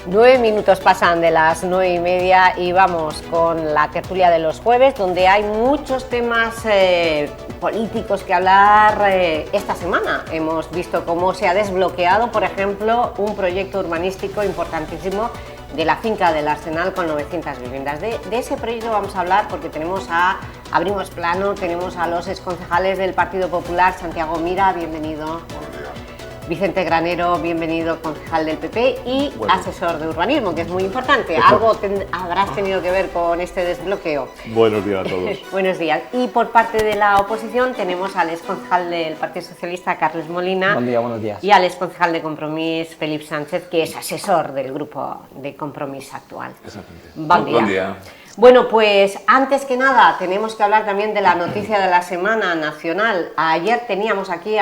9 minutos pasan de las 9:30 y vamos con la tertulia de los jueves, donde hay muchos temas políticos que hablar esta semana. Hemos visto cómo se ha desbloqueado, por ejemplo, un proyecto urbanístico importantísimo de la finca del Arsenal con 900 viviendas. De ese proyecto vamos a hablar porque abrimos plano, tenemos a los exconcejales del Partido Popular, Santiago Mira, bienvenido. Vicente Granero, bienvenido, concejal del PP y asesor de urbanismo, que es muy importante. ¿Algo habrás tenido que ver con este desbloqueo? Buenos días a todos. Buenos días. Y por parte de la oposición tenemos al exconcejal del Partido Socialista, Carles Molina. Buen día, buenos días. Y al exconcejal de Compromís, Felip Sánchez, que es asesor del grupo de Compromís actual. Exactamente. Buen día. Bueno, pues antes que nada tenemos que hablar también de la noticia de la semana nacional. Ayer teníamos aquí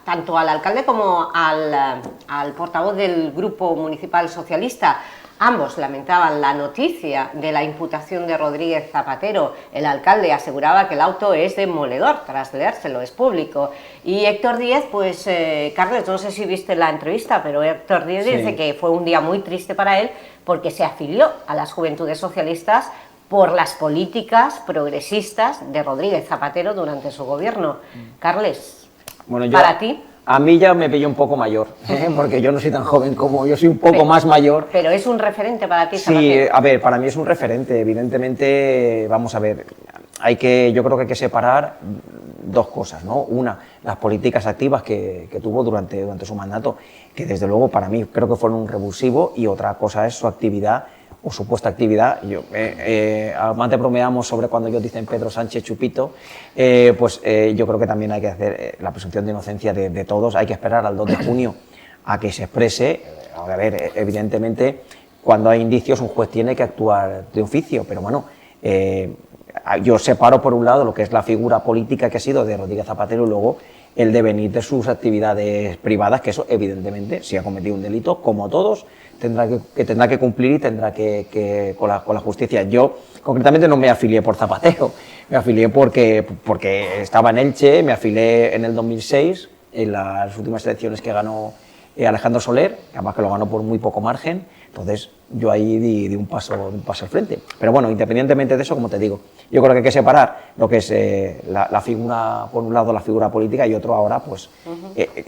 tanto al alcalde como al portavoz del Grupo Municipal Socialista. Ambos lamentaban la noticia de la imputación de Rodríguez Zapatero. El alcalde aseguraba que el auto es demoledor, tras leérselo, es público. Y Héctor Díez, pues, Carles, no sé si viste la entrevista, pero Héctor Díez dice que fue un día muy triste para él porque se afilió a las Juventudes Socialistas por las políticas progresistas de Rodríguez Zapatero durante su gobierno. Carles, bueno, para ti... A mí ya me pilló un poco mayor, porque yo no soy tan joven como yo soy un poco más mayor. Pero es un referente para ti, Zapatero. Sí, a ver, para mí es un referente. Evidentemente, vamos a ver, yo creo que hay que separar dos cosas, ¿no? Una, las políticas activas que tuvo durante su mandato, que desde luego para mí creo que fueron un revulsivo, y otra cosa es su actividad o supuesta actividad. Antes bromeamos sobre cuando ellos dicen Pedro Sánchez Chupito, yo creo que también hay que hacer la presunción de inocencia de todos. Hay que esperar al 2 de junio a que se exprese. A ver, evidentemente, cuando hay indicios un juez tiene que actuar de oficio, pero bueno, yo separo por un lado lo que es la figura política que ha sido de Rodríguez Zapatero y luego el devenir de sus actividades privadas, que eso evidentemente, si ha cometido un delito, como todos, tendrá que cumplir y tendrá que con la justicia. Yo concretamente no me afilié por Zapatero, me afilié porque estaba en Elche, me afilié en el 2006, en las últimas elecciones que ganó Alejandro Soler, además que lo ganó por muy poco margen. Entonces yo ahí di un paso al frente. Pero bueno, independientemente de eso, como te digo, yo creo que hay que separar lo que es la figura, por un lado la figura política, y otro ahora, pues,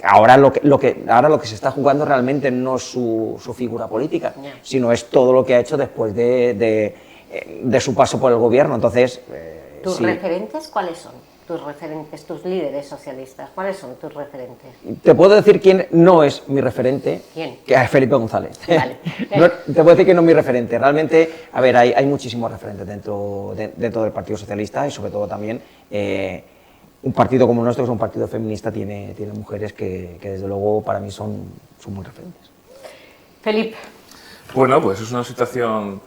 ahora lo que se está jugando realmente no es su figura política, sino es todo lo que ha hecho después de su paso por el gobierno. Entonces, ¿tus referentes cuáles son? Tus referentes, tus líderes socialistas, ¿cuáles son tus referentes? Te puedo decir quién no es mi referente. ¿Quién? Que es Felipe González. Vale. Te puedo decir que no es mi referente. Realmente, a ver, hay muchísimos referentes dentro del Partido Socialista, y sobre todo también un partido como el nuestro, que es un partido feminista, tiene mujeres que desde luego para mí son muy referentes. Felipe. Bueno, pues es una situación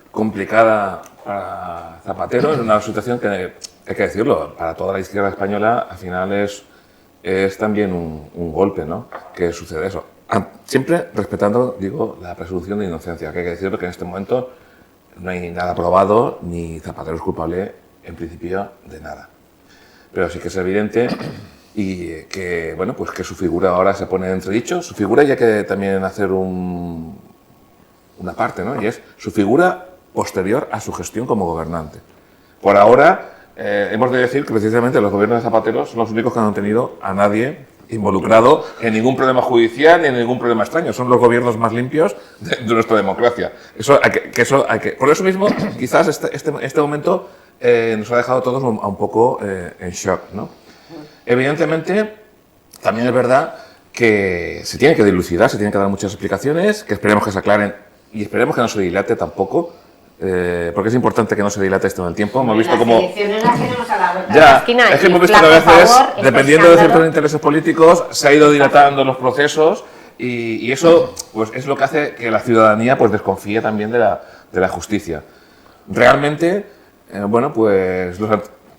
complicada para Zapatero, es una situación que, hay que decirlo, para toda la izquierda española al final es también un golpe, ¿no?, que sucede eso. Siempre respetando, digo, la presunción de inocencia, que hay que decirlo que en este momento no hay nada probado, ni Zapatero es culpable en principio de nada. Pero sí que es evidente y que, bueno, pues que su figura ahora se pone en entredicho. Su figura, y hay que también hacer una parte, ¿no?, y es su figura posterior a su gestión como gobernante. Por ahora, hemos de decir que precisamente los gobiernos de Zapatero son los únicos que no han tenido a nadie involucrado en ningún problema judicial ni en ningún problema extraño. Son los gobiernos más limpios de nuestra democracia. Por eso mismo, quizás este momento nos ha dejado a todos un poco en shock, ¿no? Evidentemente, también es verdad que se tiene que dilucidar, se tienen que dar muchas explicaciones, que esperemos que se aclaren y esperemos que no se dilate tampoco. Porque es importante que no se dilate esto en el tiempo. Hemos visto como las tenemos a la vuelta de la esquina, es que hemos visto que a veces, dependiendo de ciertos intereses políticos, se ha ido dilatando los procesos y eso, pues, es lo que hace que la ciudadanía, pues, desconfíe también de la justicia. Realmente, bueno, pues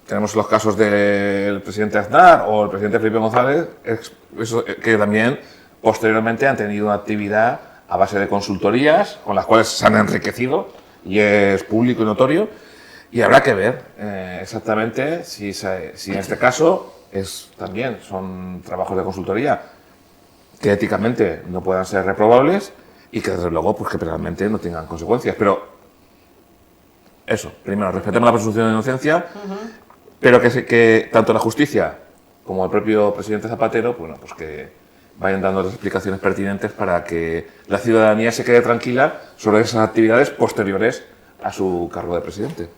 tenemos los casos del presidente Aznar o el presidente Felipe González, que también posteriormente han tenido una actividad a base de consultorías con las cuales se han enriquecido, y es público y notorio, y habrá que ver exactamente si en este caso son trabajos de consultoría que éticamente no puedan ser reprobables, y que desde luego pues que realmente no tengan consecuencias. Pero eso, primero, respetemos la presunción de inocencia, pero que tanto la justicia como el propio presidente Zapatero, bueno, pues que vayan dando las explicaciones pertinentes para que la ciudadanía se quede tranquila sobre esas actividades posteriores a su cargo de presidente.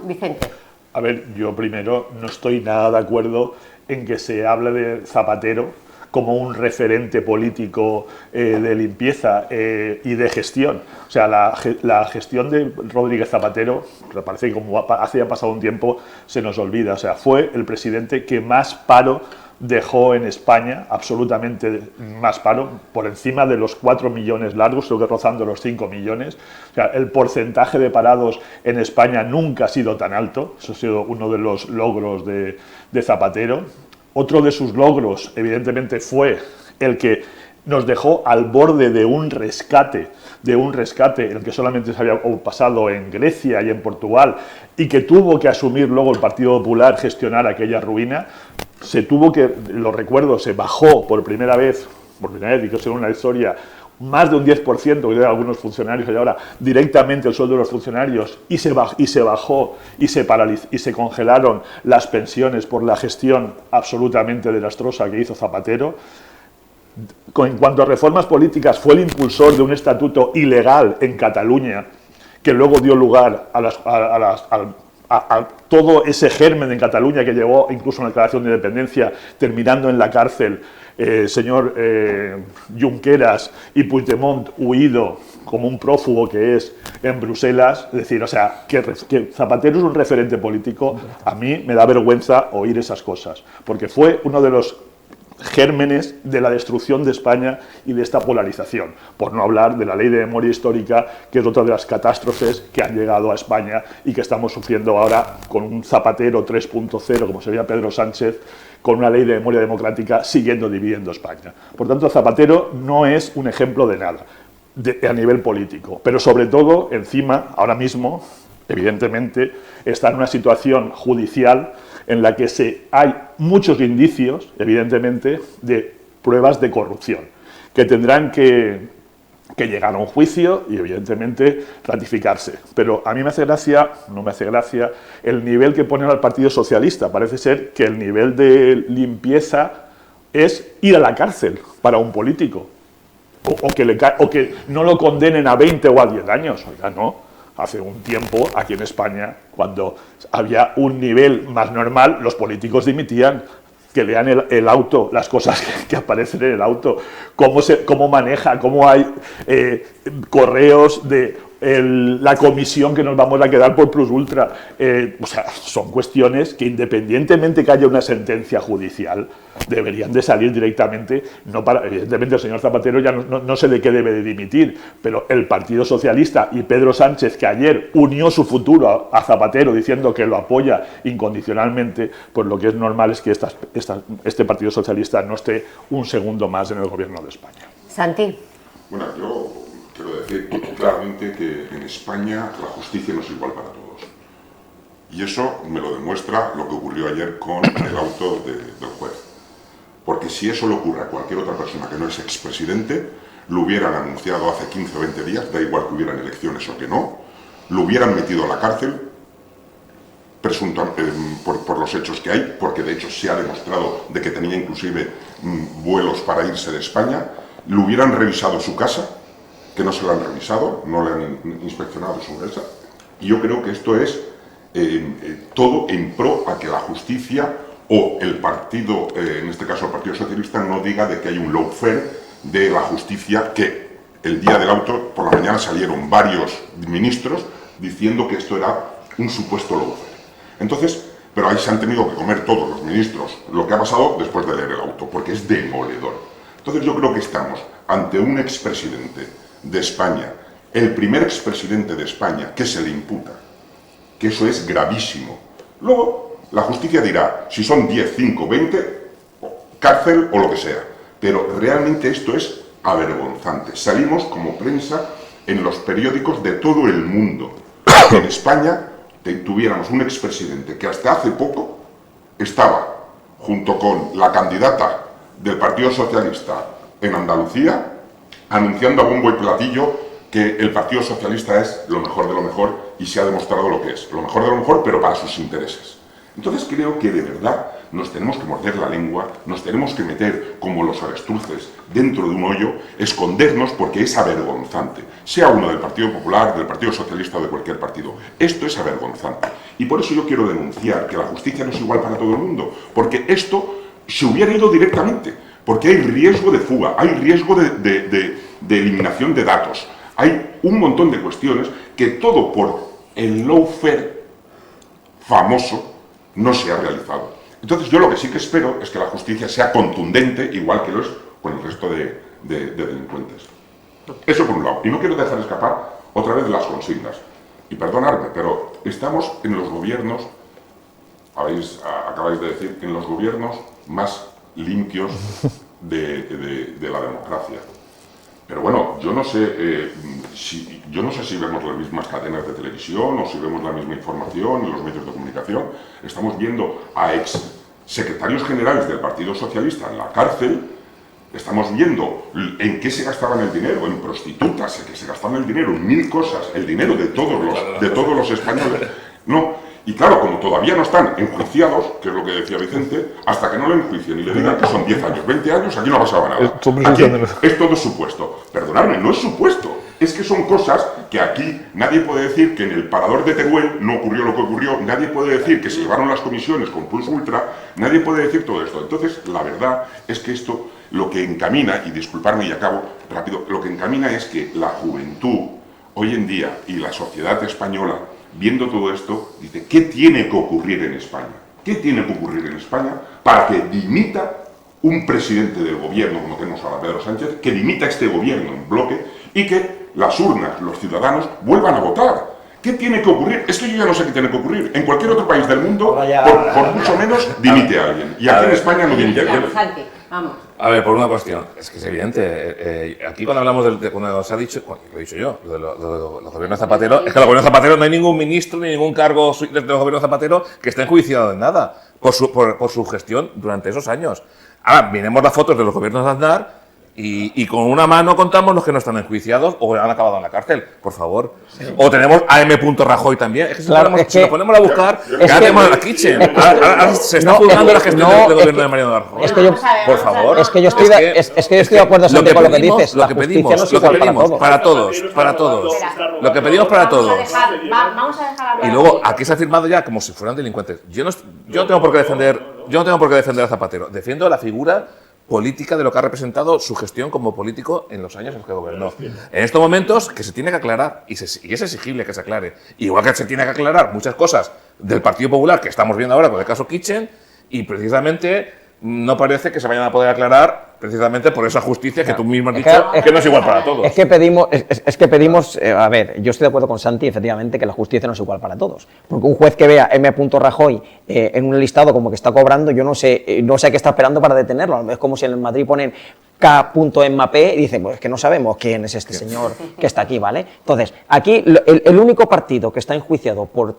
Vicente. A ver, yo primero no estoy nada de acuerdo en que se hable de Zapatero como un referente político de limpieza y de gestión. O sea, la gestión de Rodríguez Zapatero, me parece que como hace ya pasado un tiempo, se nos olvida. O sea, fue el presidente que más paro dejó en España, absolutamente más paro, por encima de los 4 millones largos, creo que rozando los 5 millones. O sea, el porcentaje de parados en España nunca ha sido tan alto. Eso ha sido uno de los logros de Zapatero. Otro de sus logros, evidentemente, fue el que nos dejó al borde de un rescate, el que solamente se había pasado en Grecia y en Portugal, y que tuvo que asumir luego el Partido Popular gestionar aquella ruina. Se tuvo que, lo recuerdo, se bajó por primera vez, y que es una historia, más de un 10%, que de algunos funcionarios y ahora directamente el sueldo de los funcionarios, y se bajó y se congelaron las pensiones por la gestión absolutamente desastrosa que hizo Zapatero. En cuanto a reformas políticas, fue el impulsor de un estatuto ilegal en Cataluña que luego dio lugar a todo ese germen en Cataluña que llevó incluso a una declaración de independencia, terminando en la cárcel señor Junqueras y Puigdemont huido como un prófugo que es en Bruselas. Es decir, o sea, que Zapatero es un referente político, a mí me da vergüenza oír esas cosas, porque fue uno de los gérmenes de la destrucción de España y de esta polarización, por no hablar de la ley de memoria histórica, que es otra de las catástrofes que han llegado a España y que estamos sufriendo ahora con un Zapatero 3.0, como sería Pedro Sánchez, con una ley de memoria democrática siguiendo dividiendo España. Por tanto, Zapatero no es un ejemplo de nada a nivel político, pero sobre todo, encima, ahora mismo, evidentemente, está en una situación judicial en la que hay muchos indicios, evidentemente, de pruebas de corrupción, que tendrán que llegar a un juicio y, evidentemente, ratificarse. Pero a mí me hace gracia, no me hace gracia, el nivel que ponen al Partido Socialista. Parece ser que el nivel de limpieza es ir a la cárcel para un político, o que no lo condenen a 20 o a 10 años. Oiga, no. Hace un tiempo, aquí en España, cuando había un nivel más normal, los políticos dimitían. Que lean el auto, las cosas que aparecen en el auto, cómo maneja, cómo hay correos de la comisión que nos vamos a quedar por Plus Ultra. O sea, son cuestiones que, independientemente que haya una sentencia judicial, deberían de salir directamente. Evidentemente el señor Zapatero ya no sé de qué debe de dimitir, pero el Partido Socialista y Pedro Sánchez, que ayer unió su futuro a Zapatero diciendo que lo apoya incondicionalmente, pues lo que es normal es que este Partido Socialista no esté un segundo más en el gobierno de España. Santi. Bueno, yo quiero decir claramente que en España la justicia no es igual para todos. Y eso me lo demuestra lo que ocurrió ayer con el auto del juez. Porque si eso le ocurre a cualquier otra persona que no es expresidente, lo hubieran anunciado hace 15 o 20 días, da igual que hubieran elecciones o que no, lo hubieran metido a la cárcel por los hechos que hay, porque de hecho se ha demostrado de que tenía inclusive vuelos para irse de España, le hubieran revisado su casa, que no se lo han revisado, no le han inspeccionado su casa, y yo creo que esto es todo en pro a que la justicia o el partido, en este caso el Partido Socialista, no diga de que hay un lawfare de la justicia, que el día del auto, por la mañana salieron varios ministros diciendo que esto era un supuesto lawfare. Entonces, pero ahí se han tenido que comer todos los ministros lo que ha pasado después de leer el auto, porque es demoledor. Entonces yo creo que estamos ante un expresidente de España, el primer expresidente de España que se le imputa, que eso es gravísimo. Luego, la justicia dirá, si son 10, 5, 20, cárcel o lo que sea. Pero realmente esto es avergonzante. Salimos como prensa en los periódicos de todo el mundo. Que en España tuviéramos un expresidente que hasta hace poco estaba junto con la candidata del Partido Socialista en Andalucía anunciando a bombo y platillo que el Partido Socialista es lo mejor de lo mejor y se ha demostrado lo que es. Lo mejor de lo mejor, pero para sus intereses. Entonces creo que de verdad nos tenemos que morder la lengua, nos tenemos que meter como los avestruces dentro de un hoyo, escondernos porque es avergonzante. Sea uno del Partido Popular, del Partido Socialista o de cualquier partido. Esto es avergonzante. Y por eso yo quiero denunciar que la justicia no es igual para todo el mundo. Porque esto se hubiera ido directamente. Porque hay riesgo de fuga, hay riesgo de eliminación de datos. Hay un montón de cuestiones que todo por el lawfare famoso no se ha realizado. Entonces yo lo que sí que espero es que la justicia sea contundente, igual que lo es con el resto de delincuentes. Eso por un lado. Y no quiero dejar escapar otra vez las consignas. Y perdonadme, pero estamos en los gobiernos, acabáis de decir, en los gobiernos más limpios de la democracia. Pero bueno, yo no sé si vemos las mismas cadenas de televisión o si vemos la misma información en los medios de comunicación. Estamos viendo a ex secretarios generales del Partido Socialista en la cárcel. Estamos viendo en qué se gastaban el dinero, en prostitutas, en que se gastaban el dinero, en mil cosas, el dinero de todos los españoles. No. Y claro, como todavía no están enjuiciados, que es lo que decía Vicente, hasta que no lo enjuicien y le digan que son 10 años, 20 años, aquí no ha pasado nada. Aquí es todo supuesto. Perdonadme, no es supuesto. Es que son cosas que aquí nadie puede decir que en el parador de Teruel no ocurrió lo que ocurrió, nadie puede decir que se llevaron las comisiones con Plus Ultra, nadie puede decir todo esto. Entonces, la verdad es que esto lo que encamina, y disculparme y acabo rápido, lo que encamina es que la juventud hoy en día y la sociedad española, viendo todo esto, dice, ¿qué tiene que ocurrir en España? ¿Qué tiene que ocurrir en España para que dimita un presidente del gobierno, como tenemos ahora Pedro Sánchez, que dimita este gobierno en bloque y que las urnas, los ciudadanos, vuelvan a votar? ¿Qué tiene que ocurrir? Esto yo ya no sé qué tiene que ocurrir. En cualquier otro país del mundo, por mucho menos, dimite a alguien. Y aquí en España no dimite a alguien. Vamos. A ver, por una cuestión, es que es evidente, aquí cuando hablamos cuando se ha dicho, lo he dicho yo, lo de los gobiernos Zapatero, es que los gobiernos Zapatero no hay ningún ministro ni ningún cargo de los gobiernos Zapatero que esté enjuiciado en nada por su gestión durante esos años. Ahora, miremos las fotos de los gobiernos de Aznar y con una mano contamos los que no están enjuiciados o han acabado en la cárcel, por favor. Sí. O tenemos a M. Rajoy también. Es que si lo ponemos a buscar, ya tenemos la kitchen. Ahora se está juzgando la gestión del gobierno de Mariano Rajoy. Es que yo, por favor. Es que yo estoy de acuerdo con lo que dices. Lo que pedimos para todos. Lo que pedimos para todos. Vamos a dejar hablar. Y luego, aquí se ha firmado ya como si fueran delincuentes. Yo no tengo por qué defender a Zapatero. Defiendo la figura política de lo que ha representado su gestión como político en los años en los que gobernó. En estos momentos, que se tiene que aclarar, y es exigible que se aclare, igual que se tiene que aclarar muchas cosas del Partido Popular que estamos viendo ahora con el caso Kitchen, y precisamente no parece que se vayan a poder aclarar precisamente por esa justicia que tú mismo has dicho que no es igual para todos. Es que pedimos, a ver, yo estoy de acuerdo con Santi, efectivamente, que la justicia no es igual para todos. Porque un juez que vea M. Rajoy en un listado como que está cobrando, yo no sé a qué está esperando para detenerlo. Es como si en el Madrid ponen K.MAP y dicen, pues es que no sabemos quién es este señor que está aquí, ¿vale? Entonces, aquí el único partido que está enjuiciado por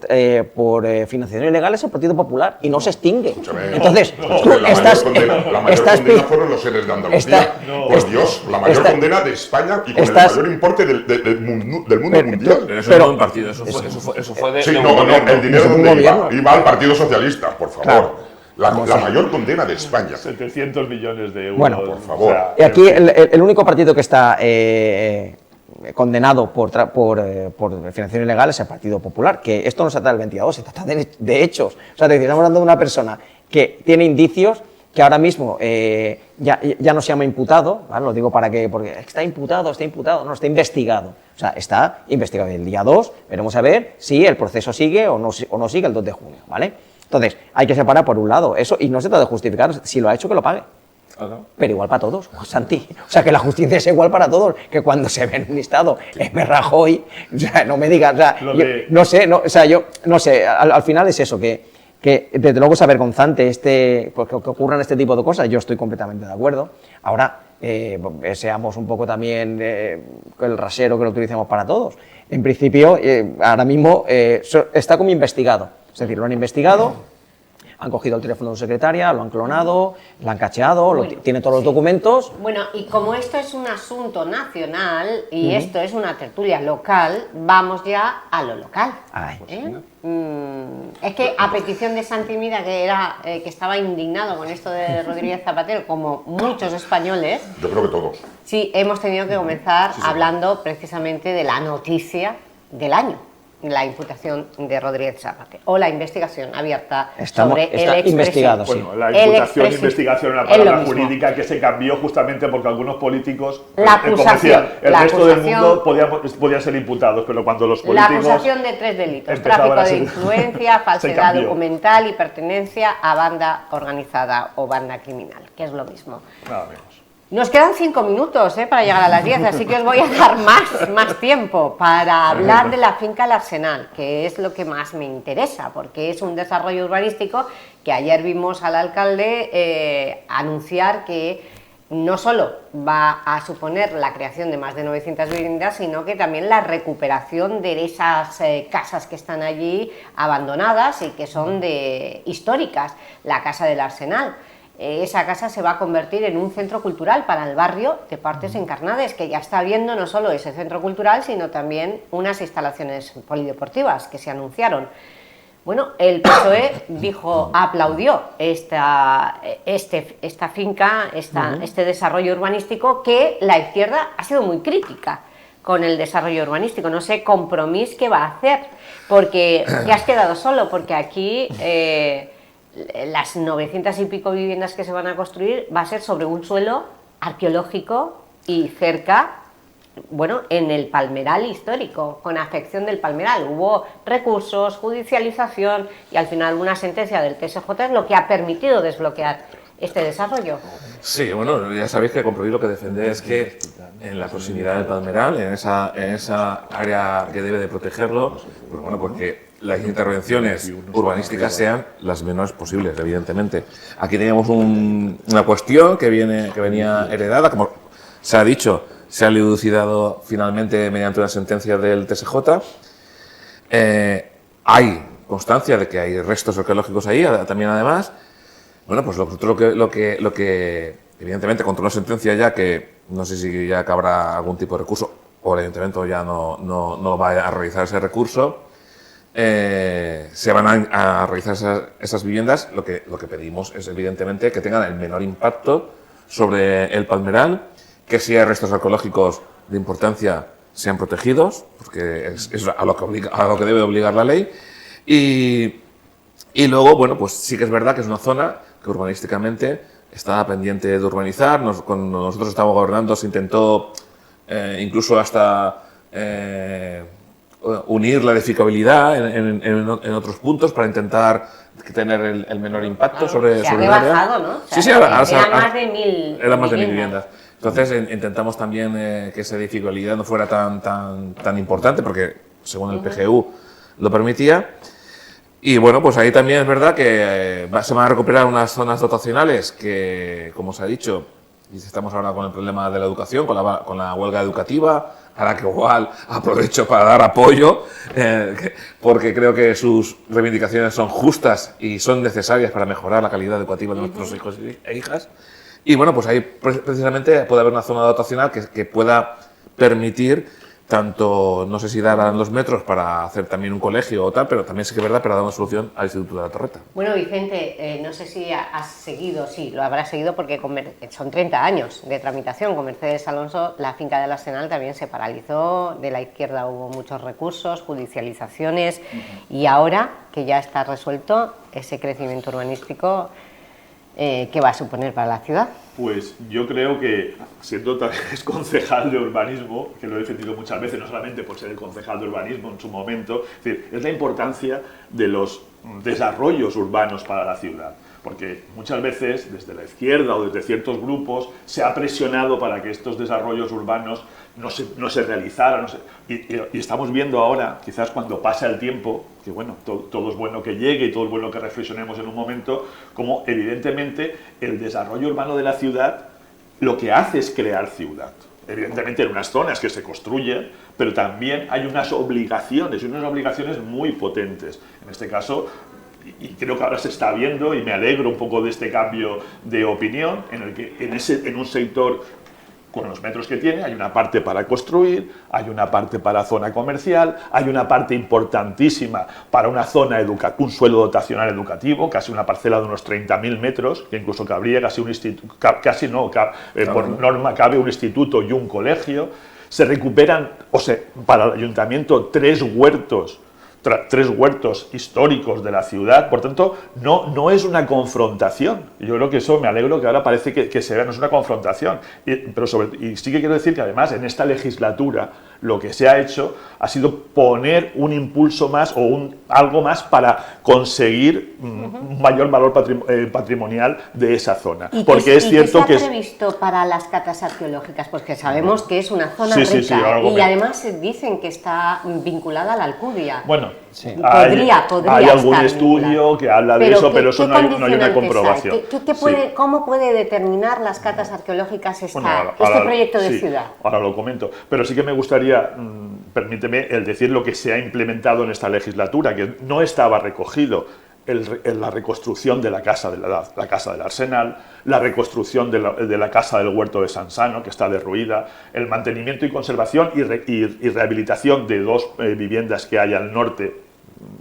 financiación ilegal es el Partido Popular y no se extingue. Entonces, tú estás... La mayor condena fueron los seres de Andalucía. Por Dios, la mayor condena de España y con el mayor importe del mundo mundial. Pero eso no es un partido, eso fue de... Sí, no, el dinero iba al Partido Socialista, por favor. Claro. La mayor condena de España. 700 millones de euros. Bueno, por favor. O sea, y aquí el único partido que está condenado por financiación ilegal es el Partido Popular, que esto no se trata del 22, se trata de hechos. O sea, estamos hablando de una persona que tiene indicios que ahora mismo ya no se llama imputado, ¿vale? Lo digo porque está imputado, no, está investigado. O sea, está investigado. El día 2 veremos a ver si el proceso sigue o no sigue el 2 de junio, ¿vale? Entonces, hay que separar por un lado eso, y no se trata de justificar, si lo ha hecho que lo pague. Pero igual para todos, Santi. O sea, que la justicia es igual para todos, que cuando se ve en un listado M. Rajoy, o sea, no me digas, o sea, yo no sé, al final es eso, que desde luego es avergonzante pues, que ocurran este tipo de cosas, yo estoy completamente de acuerdo. Ahora, seamos un poco también el rasero que lo utilicemos para todos. En principio, ahora mismo está como investigado. Es decir, lo han investigado, Han cogido el teléfono de su secretaria, lo han clonado, lo han cacheado, Bueno, tiene todos los sí. documentos. Bueno, y como esto es un asunto nacional y esto es una tertulia local, vamos ya a lo local. Ay. Es que a petición de Santi Mina, que estaba indignado con esto de Rodríguez Zapatero, como muchos españoles, Yo creo que todos. sí, hemos tenido que comenzar hablando precisamente de la noticia del año, la imputación de Rodríguez Zapatero, o la investigación abierta sobre el expresidente. investigado, sí. Bueno, la El imputación, expresidente. investigación, una Es palabra lo mismo. jurídica que se cambió justamente porque algunos políticos, La como acusación, decía, el la resto del acusación. mundo podían ser imputados, pero cuando los La políticos... acusación de 3 delitos: empezaban tráfico a de ser- influencia, se falsedad cambió. documental y pertenencia a banda organizada o banda criminal, que es lo mismo. Nada menos. Nos quedan 5 minutos para llegar a las 10, así que os voy a dar más tiempo para hablar de la finca El Arsenal, que es lo que más me interesa, porque es un desarrollo urbanístico que ayer vimos al alcalde anunciar que no solo va a suponer la creación de más de 900 viviendas, sino que también la recuperación de esas casas que están allí abandonadas y que son históricas, la Casa del Arsenal. Esa casa se va a convertir en un centro cultural para el barrio de Partes Encarnades, que ya está viendo no solo ese centro cultural, sino también unas instalaciones polideportivas que se anunciaron. Bueno, el PSOE aplaudió esta finca, este desarrollo urbanístico, que la izquierda ha sido muy crítica con el desarrollo urbanístico. No sé, Compromís, ¿qué va a hacer? Porque te has quedado solo, porque aquí... las 900 y pico viviendas que se van a construir va a ser sobre un suelo arqueológico y cerca, bueno, en el palmeral histórico, con afección del palmeral. Hubo recursos, judicialización y al final una sentencia del TSJ es lo que ha permitido desbloquear este desarrollo. Sí, bueno, ya sabéis que Compromís lo que defiende es que en la proximidad del palmeral, en esa área que debe de protegerlo, pues bueno, pues que las intervenciones urbanísticas sean las menores posibles, evidentemente. Aquí teníamos una cuestión que venía heredada, como se ha dicho, se ha elucidado finalmente mediante una sentencia del TSJ. Hay constancia de que hay restos arqueológicos ahí, también además. Bueno, pues lo que evidentemente contra una sentencia ya que no sé si ya cabrá algún tipo de recurso o el ayuntamiento ya no va a realizar ese recurso. Se van a realizar esas viviendas. Lo que pedimos es evidentemente que tengan el menor impacto sobre el palmeral, que si hay restos arqueológicos de importancia sean protegidos, porque es a lo que debe obligar la ley. Y luego, bueno, pues sí que es verdad que es una zona que urbanísticamente está pendiente de urbanizar. Cuando nosotros estábamos gobernando se intentó incluso hasta unir la edificabilidad en otros puntos para intentar tener el menor impacto sobre se ha el área. rebajado, ¿no? Sí, sí, eran más de 1000 eran más de 1000 viviendas. Entonces intentamos también que esa edificabilidad no fuera tan importante, porque según el PGU lo permitía. Y bueno, pues ahí también es verdad que se van a recuperar unas zonas dotacionales que, como se ha dicho, y estamos ahora con el problema de la educación, con la huelga educativa, a la que igual aprovecho para dar apoyo, porque creo que sus reivindicaciones son justas y son necesarias para mejorar la calidad educativa de nuestros hijos e hijas. Y bueno, pues ahí precisamente puede haber una zona dotacional que pueda permitir tanto, no sé si dar los metros para hacer también un colegio o tal, pero también sí que es verdad para dar una solución al Instituto de la Torreta. Bueno, Vicente, no sé si has seguido, sí, lo habrás seguido porque son 30 años de tramitación. Con Mercedes Alonso, la finca del Arsenal también se paralizó, de la izquierda hubo muchos recursos, judicializaciones, y ahora que ya está resuelto ese crecimiento urbanístico, ¿qué va a suponer para la ciudad? Pues yo creo que, siendo también concejal de urbanismo, que lo he defendido muchas veces, no solamente por ser el concejal de urbanismo en su momento, es la importancia de los desarrollos urbanos para la ciudad. Porque muchas veces, desde la izquierda o desde ciertos grupos, se ha presionado para que estos desarrollos urbanos no se realizaran. Y estamos viendo ahora, quizás cuando pasa el tiempo, que bueno, todo es bueno que llegue y todo es bueno que reflexionemos en un momento, como evidentemente el desarrollo urbano de la ciudad lo que hace es crear ciudad. Evidentemente en unas zonas que se construyen, pero también hay unas obligaciones, y unas obligaciones muy potentes. En este caso, y creo que ahora se está viendo, y me alegro un poco de este cambio de opinión, en el que en un sector con los metros que tiene, hay una parte para construir, hay una parte para zona comercial, hay una parte importantísima para una zona un suelo dotacional educativo, casi una parcela de unos 30.000 metros, que incluso cabría casi un instituto, por norma cabe un instituto y un colegio. Se recuperan, para el ayuntamiento, tres huertos históricos de la ciudad. Por tanto, no es una confrontación. Yo creo que eso me alegro que ahora parece que se vea, no es una confrontación. Y sí que quiero decir que además en esta legislatura lo que se ha hecho ha sido poner un impulso más o algo más para conseguir un mayor valor patrimonial de esa zona. Porque es cierto que ¿qué se ha previsto para las catas arqueológicas? Pues que sabemos que es una zona sí, rica y además dicen que está vinculada a la Alcudia. Bueno, podría hay algún estar estudio vinculada. que habla de eso, pero eso no hay una comprobación. ¿Cómo puede determinar las catas arqueológicas este proyecto de ciudad? Ahora lo comento, pero sí que me gustaría, permíteme, el decir lo que se ha implementado en esta legislatura, que no estaba recogido: la reconstrucción de la casa del Arsenal, la reconstrucción de la casa del Huerto de San Sano, que está derruida, el mantenimiento y conservación y rehabilitación de dos viviendas que hay al norte,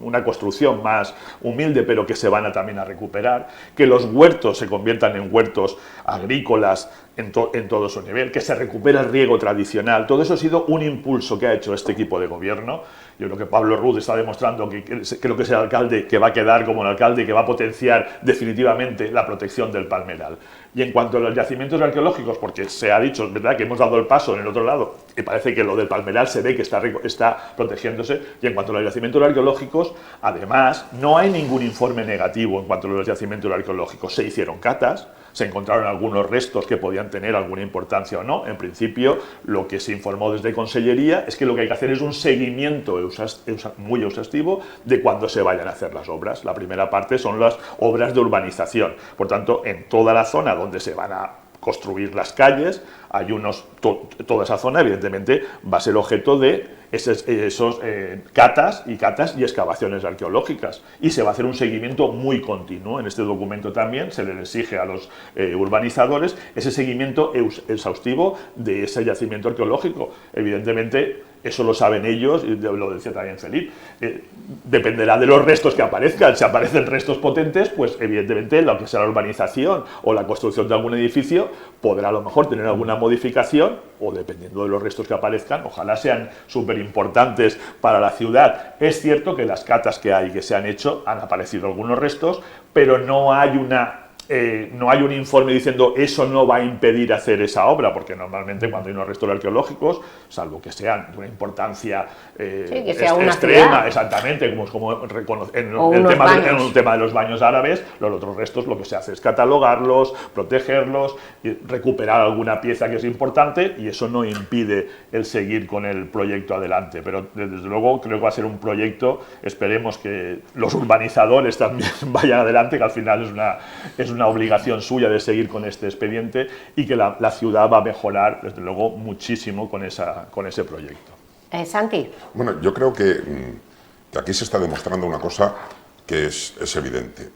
una construcción más humilde, pero que se van también a recuperar, que los huertos se conviertan en huertos agrícolas en todo su nivel, que se recupera el riego tradicional. Todo eso ha sido un impulso que ha hecho este equipo de gobierno. Yo creo que Pablo Ruz está demostrando que creo que es el alcalde que va a quedar como el alcalde que va a potenciar definitivamente la protección del palmeral. Y en cuanto a los yacimientos arqueológicos, porque se ha dicho, es verdad que hemos dado el paso en el otro lado, y parece que lo del palmeral se ve que está protegiéndose, y en cuanto a los yacimientos arqueológicos, además, no hay ningún informe negativo en cuanto a los yacimientos arqueológicos. Se hicieron catas, se encontraron algunos restos que podían tener alguna importancia o no. En principio, lo que se informó desde Consellería es que lo que hay que hacer es un seguimiento muy exhaustivo de cuando se vayan a hacer las obras. La primera parte son las obras de urbanización. Por tanto, en toda la zona donde se van a construir las calles, hay toda esa zona, evidentemente, va a ser objeto de esos catas y excavaciones arqueológicas, y se va a hacer un seguimiento muy continuo. En este documento también se les exige a los urbanizadores ese seguimiento exhaustivo de ese yacimiento arqueológico. Evidentemente, eso lo saben ellos, y lo decía también Felipe, dependerá de los restos que aparezcan. Si aparecen restos potentes, pues evidentemente lo que sea la urbanización o la construcción de algún edificio podrá a lo mejor tener alguna modificación, o dependiendo de los restos que aparezcan, ojalá sean súper importantes para la ciudad. Es cierto que las catas que se han hecho han aparecido algunos restos, pero no hay un informe diciendo eso no va a impedir hacer esa obra, porque normalmente cuando hay unos restos arqueológicos, salvo que sean de una importancia extrema, exactamente, como en el tema de los baños árabes, los otros restos lo que se hace es catalogarlos, protegerlos, y recuperar alguna pieza que es importante, y eso no impide el seguir con el proyecto adelante. Pero desde luego creo que va a ser un proyecto, esperemos que los urbanizadores también vayan adelante, que al final es una obligación suya de seguir con este expediente, y que la ciudad va a mejorar, desde luego, muchísimo con ese proyecto. Santi. Bueno, yo creo que aquí se está demostrando una cosa que es evidente.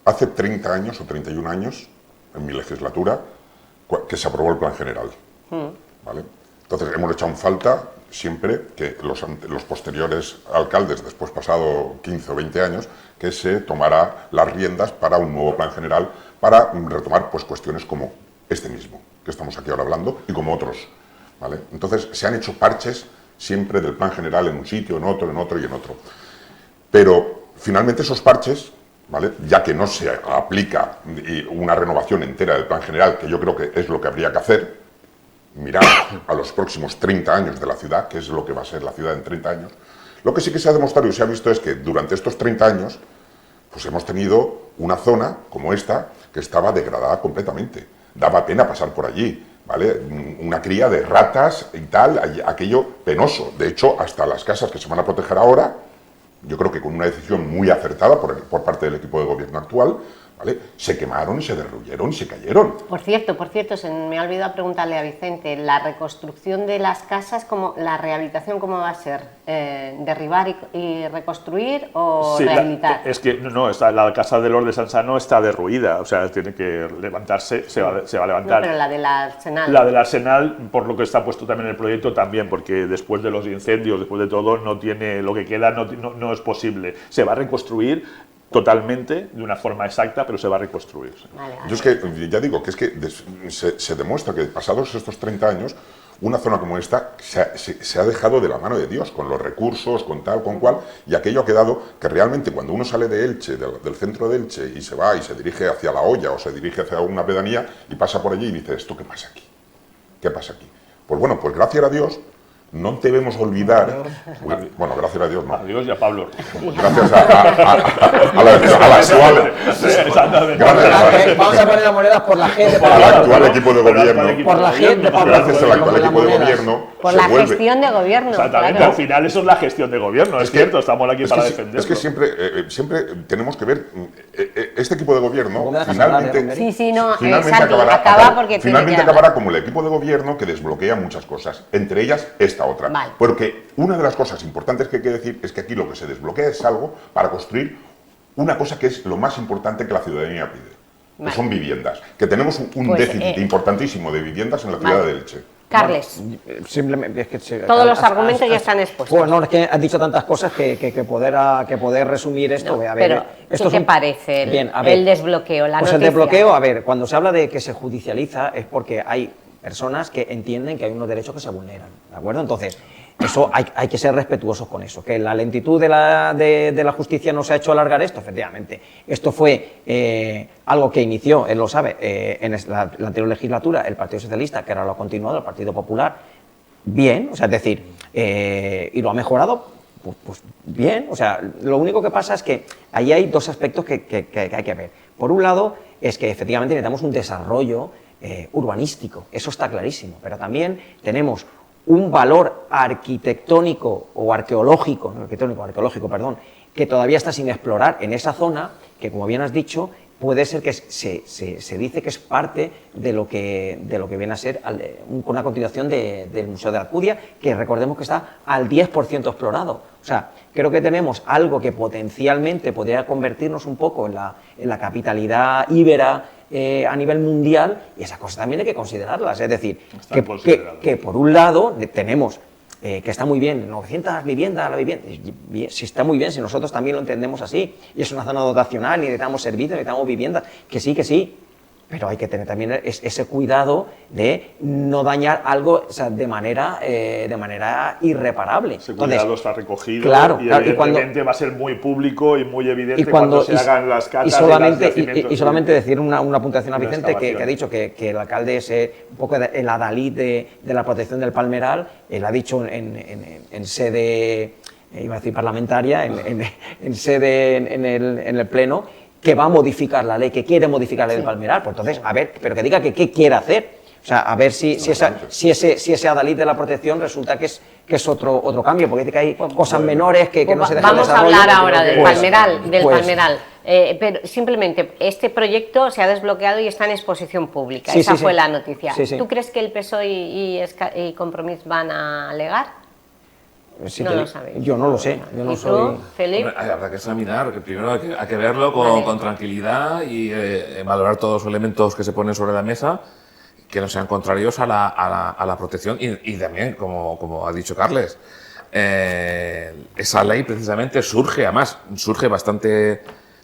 Hace 30 años o 31 años, en mi legislatura, que se aprobó el Plan General. ¿Vale? Entonces, hemos echado en falta siempre que los posteriores alcaldes, después pasado 15 o 20 años, que se tomara las riendas para un nuevo Plan General, para retomar pues cuestiones como este mismo, que estamos aquí ahora hablando, y como otros. ¿Vale? Entonces, se han hecho parches siempre del Plan General en un sitio, en otro y en otro. Pero, finalmente, esos parches, ¿vale?, ya que no se aplica una renovación entera del Plan General, que yo creo que es lo que habría que hacer, mirar a los próximos 30 años de la ciudad, que es lo que va a ser la ciudad en 30 años, lo que sí que se ha demostrado y se ha visto es que durante estos 30 años pues hemos tenido una zona como esta que estaba degradada completamente. Daba pena pasar por allí, ¿vale? Una cría de ratas y tal, aquello penoso. De hecho, hasta las casas que se van a proteger ahora, yo creo que con una decisión muy acertada por parte del equipo de gobierno actual, ¿vale? Se quemaron y se derruyeron y se cayeron. Por cierto, se me ha olvidado preguntarle a Vicente, la reconstrucción de las casas, la rehabilitación, ¿cómo va a ser? ¿Derribar y reconstruir o Sí, rehabilitar? es que no, la casa de Lord de Sansano está derruida, o sea, tiene que levantarse, se va a levantar. No, pero la del Arsenal. La del Arsenal, por lo que está puesto también en el proyecto, también, porque después de los incendios, después de todo, no tiene lo que queda, no es posible. Se va a reconstruir totalmente, de una forma exacta, pero se va a reconstruir. Vale, vale. Yo es que, ya digo, que es que se demuestra que pasados estos 30 años, una zona como esta se ha dejado de la mano de Dios, con los recursos, con tal, con cual, y aquello ha quedado que realmente cuando uno sale de Elche, del centro de Elche, y se va y se dirige hacia La Hoya o se dirige hacia una pedanía y pasa por allí y dice, ¿esto qué pasa aquí? ¿Qué pasa aquí? Pues bueno, pues gracias a Dios, no debemos olvidar, bueno, gracias a Dios no, A Dios y a Pablo. gracias a la actual, Exactamente. Vamos a poner las monedas por la gente, al actual equipo de gobierno, por la gente, Pablo. gracias al actual Por las equipo de monedas. gobierno, Por se la vuelve. gestión de gobierno. Exactamente, claro. al final eso es la gestión de gobierno, es cierto, estamos aquí para defenderlo. Es que siempre tenemos que ver, este equipo de gobierno ¿Cómo me dejas hablar, finalmente, hombre? Sí, no, finalmente Santi, acabará, acaba porque tiene finalmente que acabará como el equipo de gobierno que desbloquea muchas cosas, entre ellas esta otra. Vale. Porque una de las cosas importantes que hay que decir es que aquí lo que se desbloquea es algo para construir una cosa que es lo más importante que la ciudadanía pide, Vale. que son viviendas, que tenemos un Pues, déficit importantísimo de viviendas en la ciudad vale. de Elche. Carles, Simplemente es que todos los argumentos ya están expuestos. Pues no, es que has dicho tantas cosas que poder resumir esto. No, a ver, pero, esto ¿qué te parece Bien, a ver, el desbloqueo, la pues noticia? el desbloqueo, a ver, cuando se habla de que se judicializa es porque hay personas que entienden que hay unos derechos que se vulneran, ¿de acuerdo? Entonces, eso hay que ser respetuosos con eso. Que la lentitud de la justicia nos ha hecho alargar esto, efectivamente. Esto fue algo que inició, él lo sabe, en la anterior legislatura el Partido Socialista, que ahora lo ha continuado, el Partido Popular, bien, o sea, es decir, y lo ha mejorado, pues bien, o sea, lo único que pasa es que ahí hay dos aspectos que hay que ver. Por un lado, es que efectivamente necesitamos un desarrollo urbanístico, eso está clarísimo, pero también tenemos un valor arquitectónico o arqueológico, perdón, que todavía está sin explorar en esa zona, que como bien has dicho, puede ser que se dice que es parte de lo que viene a ser una continuación del Museo de la Alcudia, que recordemos que está al 10% explorado. O sea, creo que tenemos algo que potencialmente podría convertirnos un poco en la capitalidad íbera a nivel mundial, y esas cosas también hay que considerarlas. Es decir, que por un lado tenemos que está muy bien, 900 viviendas, si está muy bien, si nosotros también lo entendemos así, y es una zona dotacional, y necesitamos servicios, necesitamos viviendas, que sí, pero hay que tener también ese cuidado de no dañar algo, o sea, de manera irreparable. Ese cuidado está recogido, claro, y evidentemente va a ser muy público y muy evidente cuando se hagan las catas y solamente decir una puntuación a Vicente, que ha dicho que el alcalde es un poco el adalid de la protección del palmeral. Él ha dicho en sede, iba a decir parlamentaria, en sede en el pleno, que va a modificar la ley, que quiere modificar la ley del palmeral. Pues entonces, a ver, pero que diga que qué quiere hacer. O sea, a ver si ese adalid de la protección resulta que es otro cambio, porque dice que hay cosas menores que no se dejan Vamos a desarrollo. hablar ahora del palmeral. Pues, Pero simplemente, este proyecto se ha desbloqueado y está en exposición pública. Sí, Esa sí, fue sí. la noticia. Sí, sí. ¿Tú crees que el PSOE y Compromís van a alegar? sí, No lo sabéis. yo no lo sé. Yo no ¿Y soy. tú, Felipe? Habrá que examinar, que primero hay que verlo Vale. con tranquilidad y valorar todos los elementos que se ponen sobre la mesa que no sean contrarios a la protección y también, como ha dicho Carles, esa ley precisamente surge bastante.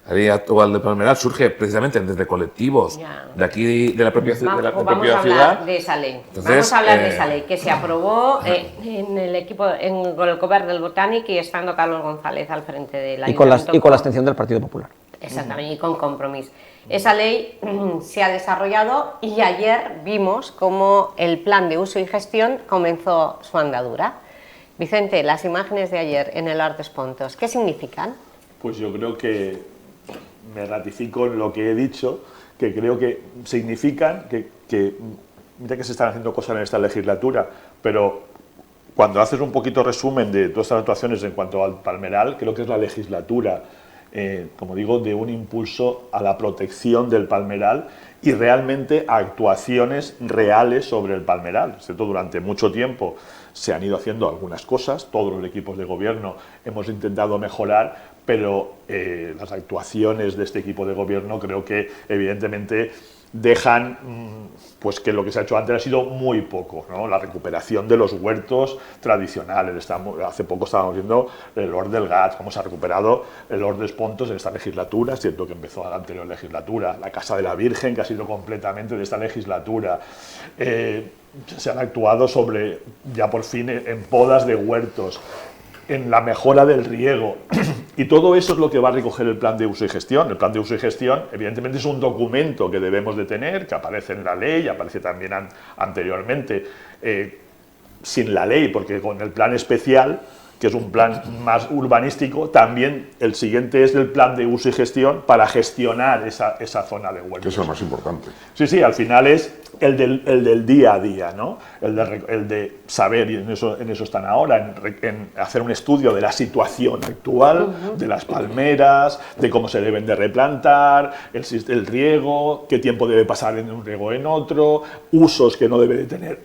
La ley actual de Palmeral surge precisamente desde colectivos Ya. de aquí, de la propia, Vamos a propia hablar ciudad. de esa ley. Entonces, Vamos a hablar de esa ley que se aprobó en el equipo, en el Govern del Botánic, y estando Carlos González al frente de la Y con la abstención del Partido Popular. Exactamente, y con Compromís. Esa ley se ha desarrollado y ayer vimos cómo el plan de uso y gestión comenzó su andadura. Vicente, las imágenes de ayer en el Artes Pontos, ¿qué significan? Pues yo creo que me ratifico en lo que he dicho, que creo que significan que mira que se están haciendo cosas en esta legislatura, pero cuando haces un poquito resumen de todas estas actuaciones en cuanto al palmeral, creo que es la legislatura como digo, de un impulso a la protección del palmeral y realmente a actuaciones reales sobre el palmeral. ¿Cierto? Durante mucho tiempo se han ido haciendo algunas cosas, todos los equipos de gobierno hemos intentado mejorar, pero las actuaciones de este equipo de gobierno creo que evidentemente dejan pues que lo que se ha hecho antes ha sido muy poco, ¿no? La recuperación de los huertos tradicionales. Hace poco estábamos viendo el Hort del Gat, cómo se ha recuperado el Hort dels Pontos en esta legislatura, siento que empezó a la anterior legislatura, la Casa de la Virgen, que ha sido completamente de esta legislatura. Se han actuado sobre, ya por fin, en podas de huertos, en la mejora del riego. Y todo eso es lo que va a recoger el plan de uso y gestión. El plan de uso y gestión, evidentemente, es un documento que debemos de tener, que aparece en la ley, aparece también anteriormente, sin la ley, porque con el plan especial, que es un plan más urbanístico, también el siguiente es el plan de uso y gestión para gestionar esa zona de huertos. Que es lo más importante. Sí, sí, al final es el del día a día, ¿no? El de saber, y en eso están ahora, en hacer un estudio de la situación actual, de las palmeras, de cómo se deben de replantar, el riego, qué tiempo debe pasar en un riego en otro, usos que no debe de tener,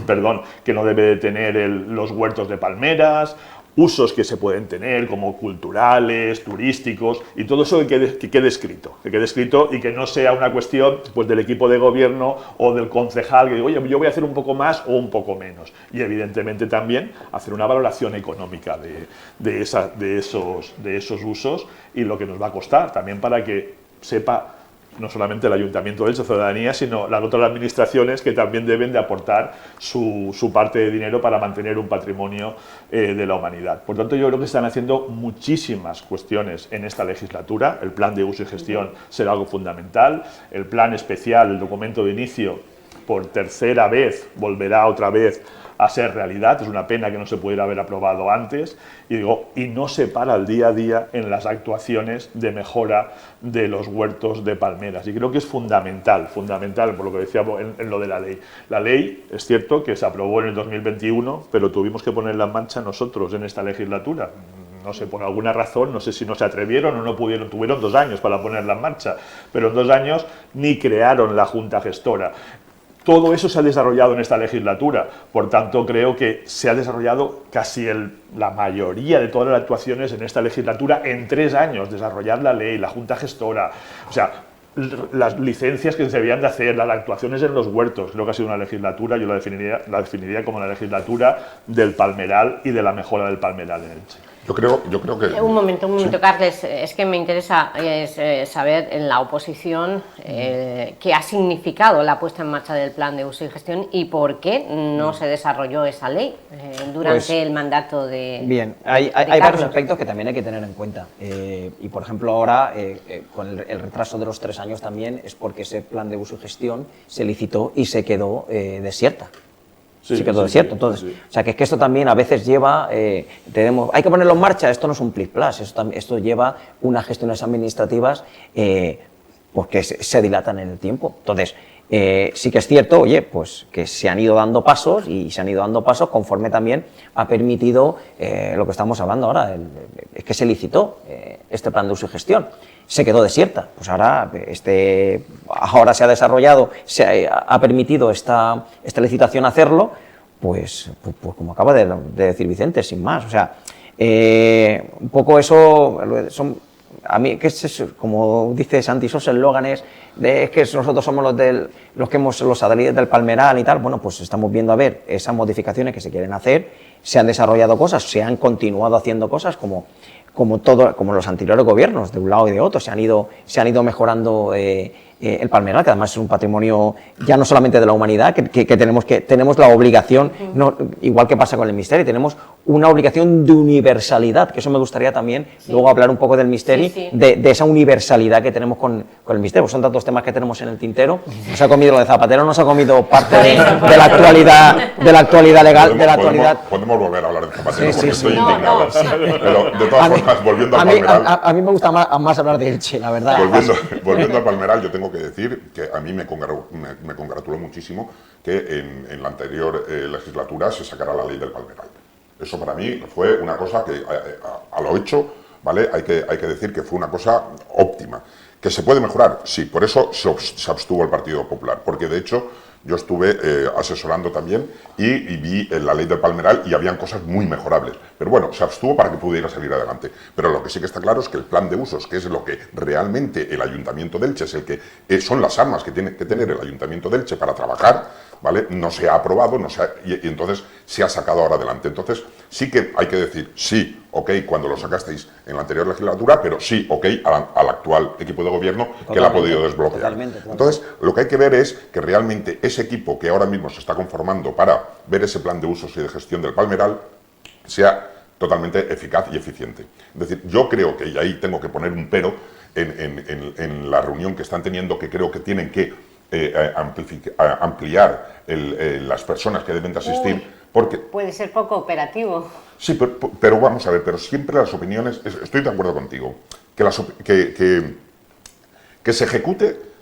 perdón, que no debe de tener los huertos de palmeras, usos que se pueden tener como culturales, turísticos, y todo eso que quede escrito y que no sea una cuestión pues del equipo de gobierno o del concejal que diga, oye, yo voy a hacer un poco más o un poco menos, y evidentemente también hacer una valoración económica de esos usos y lo que nos va a costar, también para que sepa no solamente el Ayuntamiento de Elche, ciudadanía, sino las otras administraciones que también deben de aportar su parte de dinero para mantener un patrimonio de la humanidad. Por tanto, yo creo que están haciendo muchísimas cuestiones en esta legislatura. El plan de uso y gestión será algo fundamental. El plan especial, el documento de inicio, por tercera vez, volverá otra vez a ser realidad. Es una pena que no se pudiera haber aprobado antes, y no se para el día a día en las actuaciones de mejora de los huertos de palmeras, y creo que es fundamental por lo que decíamos en lo de la ley. La ley, es cierto que se aprobó en el 2021, pero tuvimos que ponerla en marcha nosotros en esta legislatura. No sé, por alguna razón, no sé si no se atrevieron o no pudieron, tuvieron 2 años para ponerla en marcha, pero en 2 años ni crearon la Junta Gestora. Todo eso se ha desarrollado en esta legislatura, por tanto creo que se ha desarrollado casi la mayoría de todas las actuaciones en esta legislatura en 3 años, desarrollar la ley, la Junta Gestora, o sea, las licencias que se debían de hacer, las actuaciones en los huertos. Creo que ha sido una legislatura, yo la definiría como la legislatura del palmeral y de la mejora del palmeral en Elche. Yo creo que... Un momento, ¿Sí? Carles, es que me interesa saber en la oposición qué ha significado la puesta en marcha del plan de uso y gestión y por qué no se desarrolló esa ley durante el mandato de Bien, hay varios aspectos que también hay que tener en cuenta. Y por ejemplo ahora, con el retraso de los 3 años también, es porque ese plan de uso y gestión se licitó y se quedó desierta. Sí, quedó desierto. Entonces, o sea, que es que esto también a veces lleva, hay que ponerlo en marcha, esto no es un plis-plas, esto lleva unas gestiones administrativas porque se dilatan en el tiempo. Entonces, sí que es cierto, oye, pues que se han ido dando pasos y se han ido dando pasos conforme también ha permitido lo que estamos hablando ahora, es que se licitó este plan de uso y gestión. Se quedó desierta, pues ahora se ha desarrollado, ha permitido esta licitación hacerlo, pues como acaba de decir Vicente, sin más, o sea, un poco eso, a mí, que es, como dice Santi, esos eslóganes es que nosotros somos los adalides del palmeral y tal, bueno, pues estamos viendo a ver esas modificaciones que se quieren hacer, se han desarrollado cosas, se han continuado haciendo cosas como los anteriores gobiernos, de un lado y de otro, se han ido mejorando el palmeral, que además es un patrimonio ya no solamente de la humanidad, que tenemos la obligación, igual que pasa con el Misteri, tenemos una obligación de universalidad, que eso me gustaría también luego hablar un poco del Misteri, de esa universalidad que tenemos con el Misteri. Pues son tantos temas que tenemos en el tintero, nos ha comido lo de Zapatero, nos ha comido parte de la actualidad legal, de la actualidad. Podemos volver a hablar de Zapatero, porque estoy indignado. Pero de todas formas, volviendo al palmeral... A mí me gusta más hablar de Elche, la verdad. Volviendo al palmeral, yo tengo que decir que a mí me congratuló muchísimo que en la anterior legislatura se sacara la ley del palmeral. Eso para mí fue una cosa que a lo hecho ¿vale? Hay que decir que fue una cosa óptima. ¿Que se puede mejorar? Sí, por eso se abstuvo el Partido Popular, porque de hecho yo estuve asesorando también y vi la ley del Palmeral y habían cosas muy mejorables. Pero bueno, se abstuvo para que pudiera salir adelante. Pero lo que sí que está claro es que el plan de usos, que es lo que realmente el Ayuntamiento de Elche es el que son las armas que tiene que tener el Ayuntamiento de Elche para trabajar, ¿vale? No se ha aprobado y entonces se ha sacado ahora adelante. Entonces sí que hay que decir sí, ok, cuando lo sacasteis en la anterior legislatura, pero sí, ok, al actual equipo de gobierno que la ha podido desbloquear. Totalmente. Entonces, lo que hay que ver es que realmente ese equipo que ahora mismo se está conformando para ver ese plan de usos y de gestión del Palmeral sea totalmente eficaz y eficiente. Es decir, yo creo que, y ahí tengo que poner un pero en la reunión que están teniendo, que creo que tienen que ampliar las personas que deben de asistir, porque... Puede ser poco operativo. Sí, pero vamos a ver, pero siempre las opiniones, estoy de acuerdo contigo, que se ejecute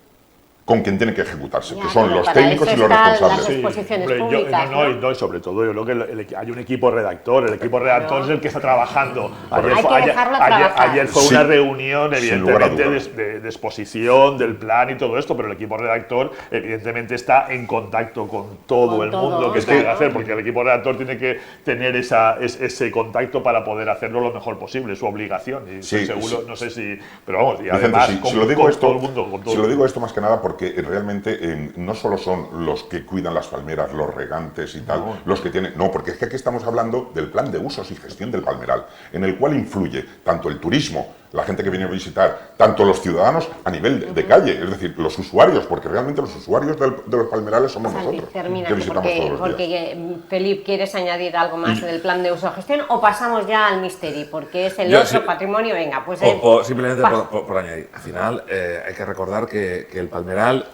con quien tiene que ejecutarse, Ya, que son pero los para técnicos eso y los están responsables. las exposiciones hombre, públicas, ¿no? y sobre todo yo creo que hay un equipo redactor, el equipo redactor es el que está trabajando. Hay que dejarlo trabajar. Ayer fue Sí, una reunión, sin lugar a evidentemente, dudas. de exposición del plan y todo esto, pero el equipo redactor evidentemente está en contacto con todo Con el todo, mundo que sí. tenga que hacer, porque el equipo redactor tiene que tener ese contacto para poder hacerlo lo mejor posible, es su obligación. Y Sí, estoy seguro, sí. no sé si... Pero vamos, y Vicente, además si con, lo digo con esto, todo el mundo. Con todo si el lo digo mundo. esto más que nada porque realmente no solo son los que cuidan las palmeras, los regantes y tal, los que tienen... No, porque es que aquí estamos hablando del plan de usos y gestión del palmeral, en el cual influye tanto el turismo, la gente que viene a visitar, tanto los ciudadanos a nivel de calle, es decir, los usuarios, porque realmente los usuarios de los palmerales somos Santi, nosotros, termina, que visitamos todos los días. porque Felipe, ¿quieres añadir algo más del plan de uso de gestión o pasamos ya al Misteri? Porque es el Yo otro sí. patrimonio, venga, pues... O simplemente va. por añadir, al final hay que recordar que el palmeral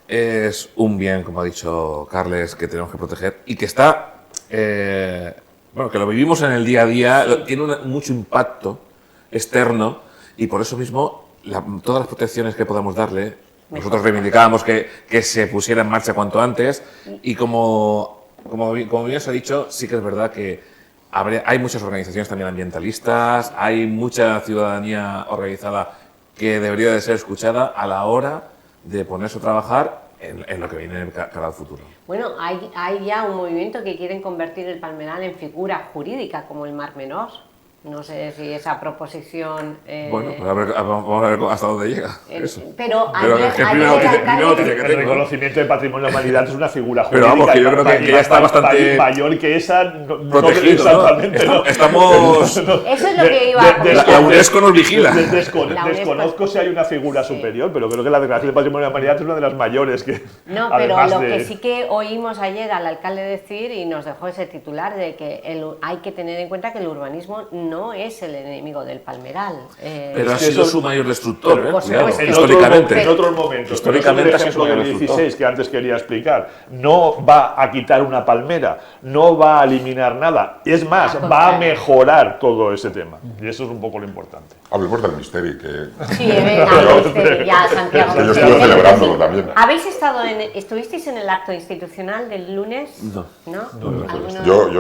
es un bien, como ha dicho Carles, que tenemos que proteger y que está, bueno, que lo vivimos en el día a día, tiene mucho impacto externo y por eso mismo todas las protecciones que podamos darle, nosotros reivindicábamos que se pusiera en marcha cuanto antes y como bien se ha dicho, sí que es verdad que hay muchas organizaciones también ambientalistas, hay mucha ciudadanía organizada que debería de ser escuchada a la hora de ponerse a trabajar en lo que viene cara al futuro. Bueno, hay ya un movimiento que quieren convertir el palmeral en figura jurídica como el Mar Menor. No sé si esa proposición... Bueno, pues vamos a ver hasta dónde llega. Eso. Pero es que primera noticia que El tengo. reconocimiento de patrimonio de la humanidad es una figura Pero jurídica. vamos, que yo creo que ya está bastante mayor que esa. No, protegido, ¿no? exactamente, no. Estamos... Eso es lo que iba a comentar. La UNESCO nos vigila. La UNESCO- Desconozco si hay una figura superior, pero creo que la Declaración de Patrimonio de la Humanidad es una de las mayores que. No, pero además lo de- que sí que oímos ayer al alcalde decir y nos dejó ese titular de que hay que tener en cuenta que el urbanismo no es el enemigo del palmeral. Pero ha que sido eso- su mayor destructor, Pues, cuidado, pues, históricamente. En otros momentos. Históricamente Pero ha sido ejemplo su del mayor 16 que antes quería explicar. No va a quitar una palmera, no va a eliminar nada. Es más, Al va a contrario. mejorar todo ese tema. Y eso es un poco lo importante. Hablemos del misterio, que... Sí, venga, ya Santiago. Que yo Misteri. estuve celebrándolo también. ¿Estuvisteis en el acto institucional del lunes? No. ¿No? ¿Alguno? Yo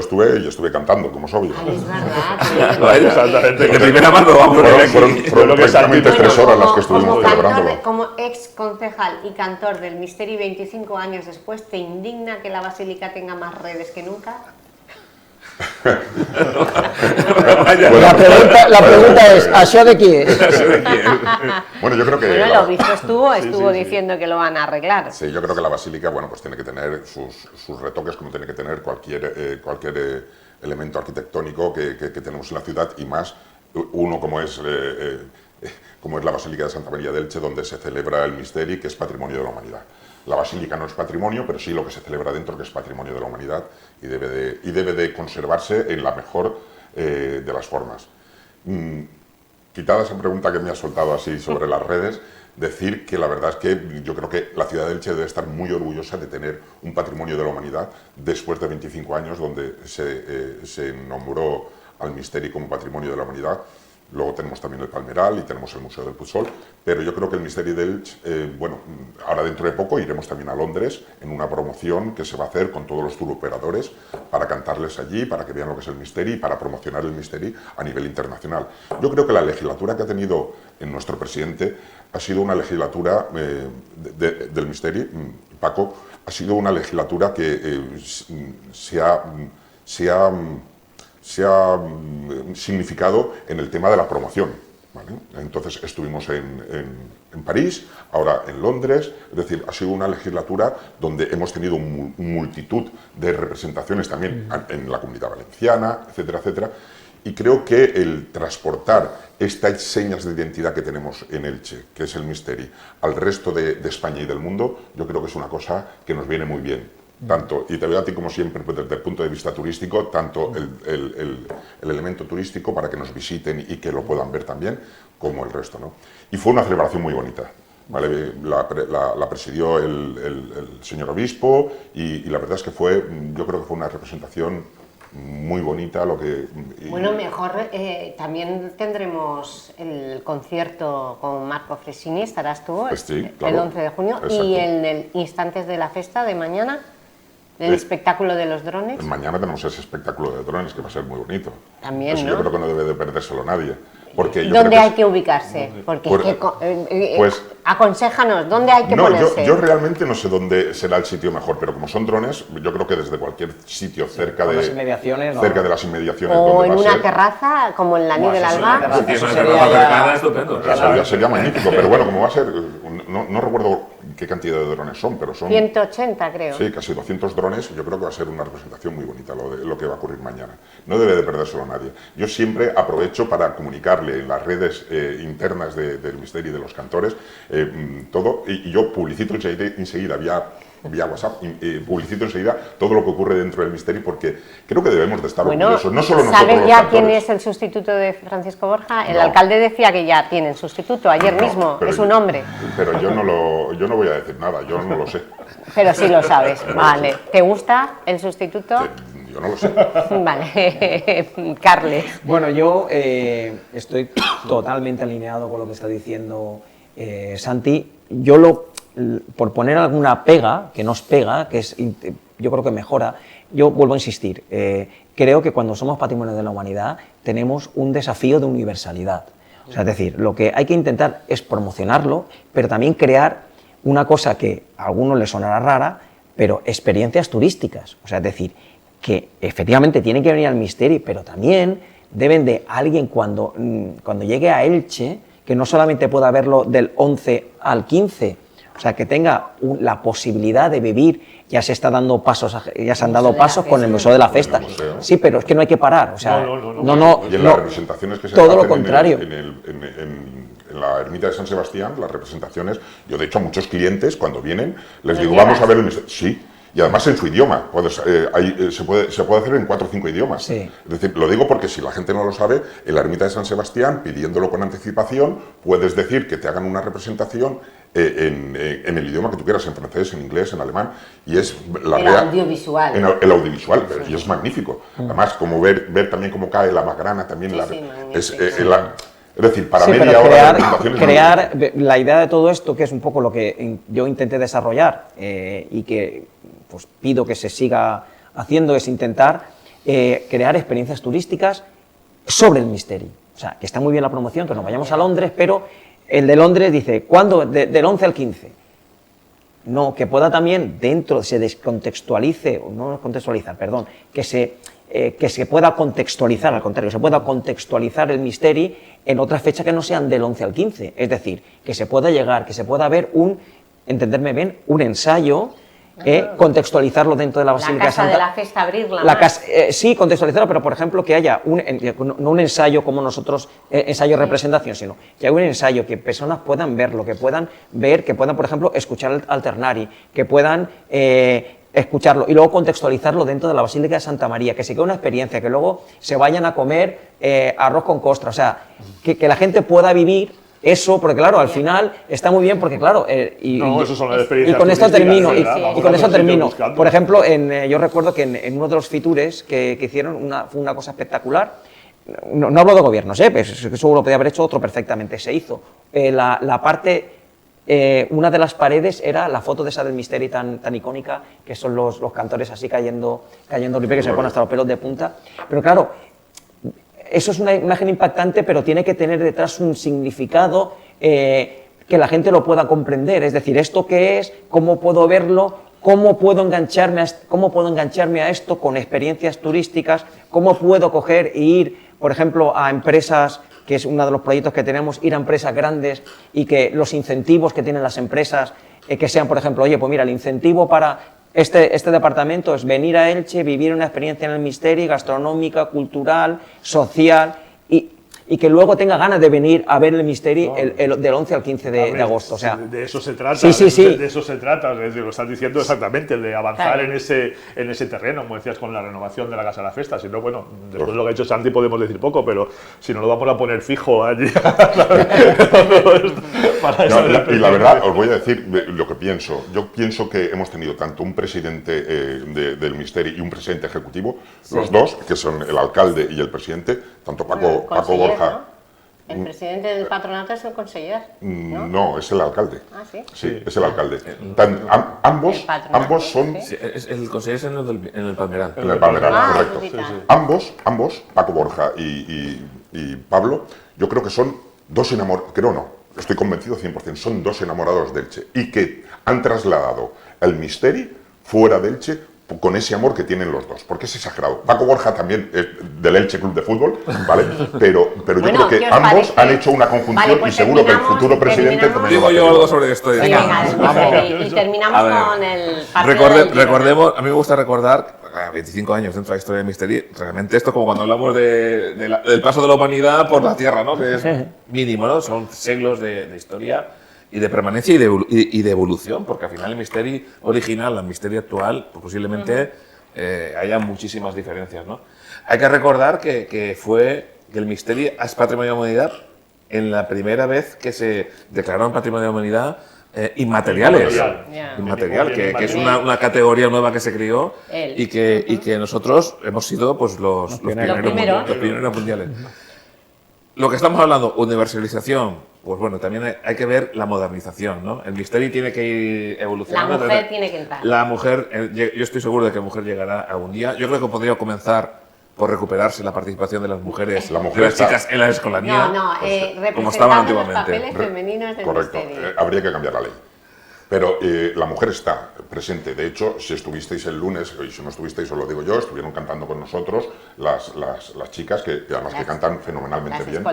estuve cantando, como es obvio. Ay, es verdad. Vaya, Exactamente. de primera mano vamos a ver aquí. Fueron Creo que prácticamente Santi- 3 horas las que como estuvimos cantor celebrándolo. como ex concejal y cantor del Misteri 25 años después, ¿te indigna que la Basílica tenga más redes que nunca? La pregunta es, ¿això de qui és? Bueno, yo creo que... Bueno, el la- obispo estuvo diciendo que lo van a arreglar. Sí, yo creo que la basílica, bueno, pues tiene que tener sus retoques como tiene que tener cualquier elemento arquitectónico que tenemos en la ciudad y más uno como es la Basílica de Santa María de Elche, donde se celebra el Misteri, que es Patrimonio de la Humanidad. La basílica no es patrimonio, pero sí lo que se celebra dentro, que es patrimonio de la humanidad y debe de conservarse en la mejor de las formas. Quitada esa pregunta que me has soltado así sobre las redes, decir que la verdad es que yo creo que la ciudad de Elche debe estar muy orgullosa de tener un patrimonio de la humanidad después de 25 años donde se nombró al Misteri como patrimonio de la humanidad. Luego tenemos también el Palmeral y tenemos el Museo del Puigdol, pero yo creo que el Misteri d'Elx, bueno, ahora dentro de poco iremos también a Londres en una promoción que se va a hacer con todos los tour operadores para cantarles allí, para que vean lo que es el Misteri y para promocionar el Misteri a nivel internacional. Yo creo que la legislatura que ha tenido en nuestro presidente ha sido una legislatura del Misteri, Paco, ha sido una legislatura que se ha significado en el tema de la promoción, ¿vale? Entonces estuvimos en París, ahora en Londres, es decir, ha sido una legislatura donde hemos tenido multitud de representaciones también en la Comunidad Valenciana, etcétera, etcétera, y creo que el transportar estas señas de identidad que tenemos en Elche, que es el Misteri, al resto de España y del mundo, yo creo que es una cosa que nos viene muy bien. Tanto, y te veo a ti como siempre, pues, desde el punto de vista turístico, tanto el elemento turístico para que nos visiten y que lo puedan ver también, como el resto, ¿no? Y fue una celebración muy bonita, ¿vale? La presidió el señor obispo y la verdad es que yo creo que fue una representación muy bonita. Bueno, mejor también tendremos el concierto con Marco Fresini, estarás tú Pues sí, claro. el 11 de junio, Exacto. y en el Instantes de la Festa de mañana, el espectáculo de los drones. Mañana tenemos ese espectáculo de drones que va a ser muy bonito. También, Eso ¿no? yo creo que no debe de perdérselo nadie. Porque yo ¿Dónde creo hay que ubicarse? Porque Pues- es que, pues- aconséjanos, ¿dónde hay que No, ponerse? yo realmente no sé dónde será el sitio mejor, pero como son drones, yo creo que desde cualquier sitio cerca Con de las inmediaciones, ¿no? cerca de las inmediaciones O donde en va a una ser, terraza, como en la Nid Buah, del eso es una Alba. terraza. Si Eso una sería terraza ya- cercana, estupendo. sería magnífico, pero bueno, como va a ser, no recuerdo qué cantidad de drones son, pero son 180, creo. sí, casi 200 drones. Yo creo que va a ser una representación muy bonita lo que va a ocurrir mañana. No debe de perdérselo nadie. Yo siempre aprovecho para comunicarle en las redes internas del Misteri y de los cantores todo, y yo publicito enseguida vía WhatsApp, publicito enseguida todo lo que ocurre dentro del Misteri, porque creo que debemos de estar Bueno, orgullosos, no solo nosotros ¿sabes los ya cantores. quién es el sustituto de Francisco Borja? El No. alcalde decía que ya tienen sustituto, ayer No, mismo, pero es un hombre. Pero yo no voy a decir nada, yo no lo sé. Pero sí lo sabes, vale. ¿Te gusta el sustituto? Yo no lo sé. Vale, Carles. Bueno, yo estoy totalmente alineado con lo que está diciendo Santi. Por poner alguna pega, que nos pega, yo creo que mejora, yo vuelvo a insistir, creo que cuando somos patrimonio de la humanidad tenemos un desafío de universalidad. O sea, es decir, lo que hay que intentar es promocionarlo, pero también crear una cosa que a algunos les sonará rara, pero experiencias turísticas. O sea, es decir, que efectivamente tienen que venir al Misteri, pero también deben de alguien cuando llegue a Elche, que no solamente pueda verlo del 11 al 15, o sea, que tenga la posibilidad de vivir. Ya se han dado pasos con el Museo de la Festa. Con el museo. Sí, pero es que no hay que parar. O sea, No. Y en las representaciones que se todo lo hacen contrario. en la ermita de San Sebastián, las representaciones, yo de hecho a muchos clientes cuando vienen les ¿Los digo, llevas? vamos a ver el Misteri. Sí, y además en su idioma. Se puede hacer en 4 o 5 idiomas. Sí. Es decir, lo digo porque si la gente no lo sabe, en la ermita de San Sebastián, pidiéndolo con anticipación, puedes decir que te hagan una representación en el idioma que tú quieras, en francés, en inglés, en alemán, y es El audiovisual. el audiovisual, y es magnífico. Además, como ver también cómo cae la magrana, también Sí, la, sí, es, magnífico, es decir, para Sí, media pero hora de crear, presentación es crear la idea de todo esto, que es un poco lo que yo intenté desarrollar y que pues, pido que se siga haciendo, es intentar crear experiencias turísticas sobre el Misteri. O sea, que está muy bien la promoción, que nos vayamos a Londres, pero el de Londres dice, ¿cuándo? Del 11 al 15. No, que pueda también dentro, se descontextualice, no contextualizar, perdón, que se pueda contextualizar, al contrario, se pueda contextualizar el Misteri en otras fechas que no sean del 11 al 15. Es decir, que se pueda llegar, que se pueda ver entenderme bien, un ensayo, contextualizarlo dentro de la La Basílica casa Santa. de la Festa, abrirla La más. casa, sí, contextualizarlo, pero por ejemplo que haya no un ensayo como nosotros, ensayo representación, sino que haya un ensayo, que personas puedan verlo, que puedan ver, que puedan, por ejemplo, escuchar el Alternari, que puedan escucharlo y luego contextualizarlo dentro de la Basílica de Santa María, que se quede una experiencia, que luego se vayan a comer arroz con costra, o sea, que la gente pueda vivir eso, porque claro, al final está muy bien, porque claro, Eso son las y experiencias con esto turísticas, termino, ¿verdad? y Vamos con a eso otros sitios termino. buscando. Por ejemplo, yo recuerdo que en uno de los fitures que hicieron, fue una cosa espectacular, no hablo de gobiernos, pues eso lo podía haber hecho otro perfectamente, se hizo. La parte, una de las paredes era la foto de esa del Misteri tan icónica, que son los cantores así cayendo libre, que se ponen hasta los pelos de punta. Pero claro, eso es una imagen impactante, pero tiene que tener detrás un significado que la gente lo pueda comprender. Es decir, ¿esto qué es? ¿Cómo puedo verlo? ¿Cómo puedo engancharme a esto con experiencias turísticas? ¿Cómo puedo coger e ir, por ejemplo, a empresas, que es uno de los proyectos que tenemos, ir a empresas grandes y que los incentivos que tienen las empresas, que sean, por ejemplo, oye, pues mira, el incentivo para este departamento es venir a Elche, vivir una experiencia en el Misteri, gastronómica, cultural, social, y que luego tenga ganas de venir a ver el Misteri del 11 al 15 de agosto. O sea, de eso se trata. Sí. De eso se trata. Es decir, lo estás diciendo exactamente, de avanzar en ese terreno, como decías, con la renovación de la Casa de la Festa. Si no, bueno, después de lo que ha hecho Santi podemos decir poco, pero si no lo vamos a poner fijo allí. Y la verdad, os voy a decir lo que pienso. Yo pienso que hemos tenido tanto un presidente del Misteri y un presidente ejecutivo, los dos, que son el alcalde y el presidente, tanto Paco Borja. ¿No? El presidente del patronato es el conseller, ¿no? No, es el alcalde. Ah, ¿sí? Sí, es el alcalde. Ambos son... Sí, el conseller es en el Palmeral. En el Palmeral, correcto. Pues Ambos, Paco Borja y Pablo, yo creo que son dos enamorados, estoy convencido 100%, son dos enamorados de Elche y que han trasladado el Misteri fuera de Elche con ese amor que tienen los dos, porque es exagerado. Paco Borja también es del Elche Club de Fútbol, ¿vale? Pero yo creo que ambos han hecho una conjunción y seguro que el futuro presidente también... Digo yo algo sobre esto. Y terminamos con el partido recordemos, a mí me gusta recordar, 25 años dentro de la historia del Misteri, realmente esto como cuando hablamos del paso de la humanidad por la Tierra, ¿no? Que es mínimo, ¿no? Son siglos de historia y de permanencia y de evolución, porque al final el Misteri original, el Misteri actual, pues posiblemente haya muchísimas diferencias, ¿no? Hay que recordar que el Misteri es Patrimonio de la Humanidad en la primera vez que se declararon Patrimonio de la Humanidad inmateriales. Inmaterial, que es una categoría nueva que se creó y que nosotros hemos sido pues, los pioneros mundiales. Lo que estamos hablando, universalización, pues bueno, también hay que ver la modernización, ¿no? El Misteri tiene que ir evolucionando. La mujer tiene que entrar. La mujer, yo estoy seguro de que la mujer llegará algún día. Yo creo que podría comenzar por recuperarse la participación de las mujeres, de las chicas en la escolanía, como estaban antiguamente. Los papeles femeninos del Correcto, Misteri. habría que cambiar la ley. Pero la mujer está presente. De hecho, si estuvisteis el lunes, y si no estuvisteis, os lo digo yo, estuvieron cantando con nosotros las chicas, que además que cantan fenomenalmente bien.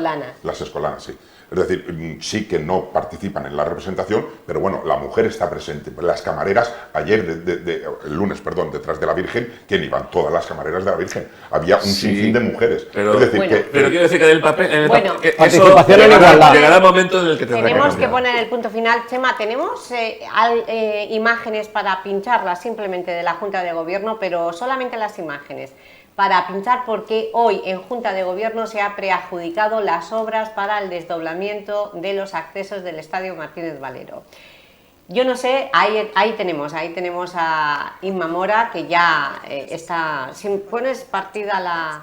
Las escolanas, sí. Es decir, sí que no participan en la representación, pero bueno, la mujer está presente. Las camareras, ayer, el lunes, perdón, detrás de la Virgen, ¿quién iban? Todas las camareras de la Virgen. Había un sinfín de mujeres. Pero, es decir, pero quiero decir que del papel... participación en igualdad. Llegará el momento en el que tenemos que poner el punto final. Chema, tenemos imágenes para pincharlas simplemente de la Junta de Gobierno, pero solamente las imágenes. Para pinchar porque hoy en Junta de Gobierno se ha preadjudicado las obras para el desdoblamiento de los accesos del Estadio Martínez Valero. Yo no sé, ahí tenemos a Inma Mora, que ya está, si pones partida la...